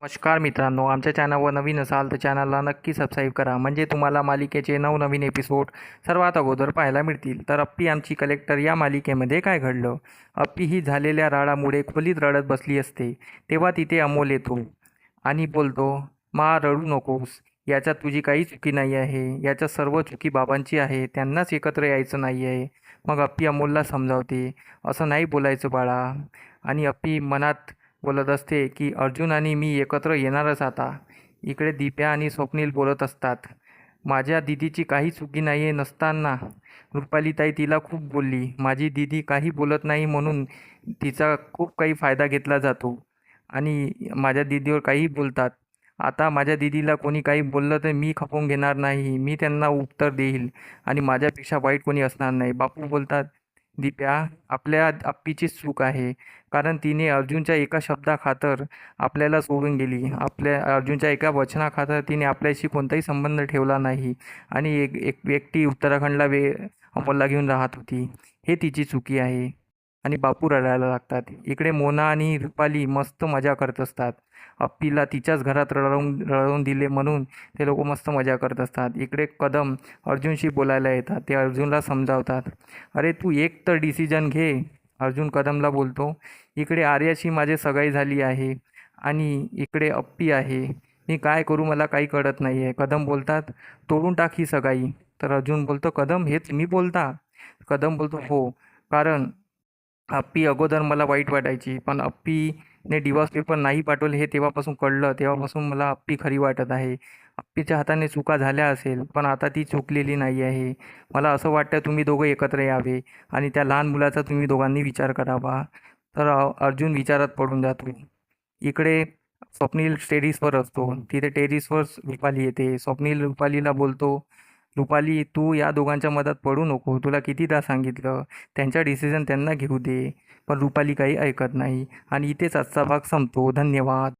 नमस्कार मित्रांनो, आमच्या चॅनलवर नवीन असाल तर चॅनलला नक्की सबस्क्राईब करा, म्हणजे तुम्हाला मालिकेचे नवनवीन एपिसोड सर्वात अगोदर पाहायला मिळतील. तर अप्पी आमची कलेक्टर या मालिकेमध्ये काय घडलं? अप्पी ही झालेल्या राडामुळे खोलीत रडत बसली असते, तेव्हा तिथे अमोल येतो आणि बोलतो, मा रडू नकोस, याच्यात तुझी काही चुकी नाही आहे, याच्या सर्व चुकी बाबांची आहे, त्यांनाच एकत्र यायचं नाही आहे. मग अप्पी अमोलला समजावते, असं नाही बोलायचं बाळा. आणि अप्पी मनात बोलत असते की अर्जुन आणि मी एकत्र येणारच आता. इकडे दिप्या आणि स्वप्नील बोलत असतात, माझ्या दिदीची काही चुकी नाही आहे नसताना रुपालीताई तिला खूप बोलली, माझी दिदी काही बोलत नाही म्हणून तिचा खूप काही फायदा घेतला जातो आणि माझ्या दिदीवर काही बोलतात. आता माझ्या दिदीला कोणी काही बोललं तर मी खपवून घेणार नाही, मी त्यांना उत्तर देईल आणि माझ्यापेक्षा वाईट कोणी असणार नाही. बापू बोलतात, दिप्या, आपल्या अप्पीचीच चूक आहे, कारण तिने अर्जुनच्या एका शब्दाखातर आपल्याला सोडून गेली. आपल्या अर्जुनच्या एका वचनाखातर तिने आपल्याशी कोणताही संबंध ठेवला नाही आणि एक एक व्यक्ती उत्तराखंडला अमोलला घेऊन राहत होती. हे तिची चुकी आहे. आणि बापू रडायला लागतात. इकडे मोना आणि रुपाली मस्त मजा करत असतात. अप्पीला तिच्याच घरात रडवून दिले म्हणून ते लोक मस्त मजा करत असतात. इकडे कदम अर्जुनशी बोलायला येतात. ते अर्जुनला समजावतात, अरे तू एक तर डिसिजन घे. अर्जुन कदमला बोलतो, इकडे आर्याशी माझे सगाई झाली आहे आणि इकडे अप्पी आहे, मी काय करू मला काही कळत नाही आहे. कदम बोलतात, तोडून टाक ही सगाई. तर अर्जुन बोलतो, कदम हे तुम्ही बोलता? कदम बोलतो, हो, कारण अप्पी अगोदर मला वाईट वाटायची, पण अप्पीने डिवॉर्स पेपर नाही पाठवले हे तेव्हापासून कळलं, तेव्हापासून मला अप्पी खरी वाटत आहे. अप्पीच्या हाताने चुका झाल्या असेल, पण आता ती चुकलेली नाही आहे. मला असं वाटतं तुम्ही दोघं एकत्र यावे आणि त्या लहान मुलाचा तुम्ही दोघांनी विचार करावा. तर अर्जुन विचारात पडून जातो. इकडे स्वप्नील टेरिसवर असतो. तिथे टेरिसवर रुपाली येते. स्वप्नील रुपालीला बोलतो, रुपाली तू या दोघांच्या मधात पडू नको, तुला कितीदा सांगितलं, त्यांचा डिसिजन त्यांना घेऊ दे. पण रुपाली काही ऐकत नाही आणि इथेच आजचा भाग संपतो. धन्यवाद.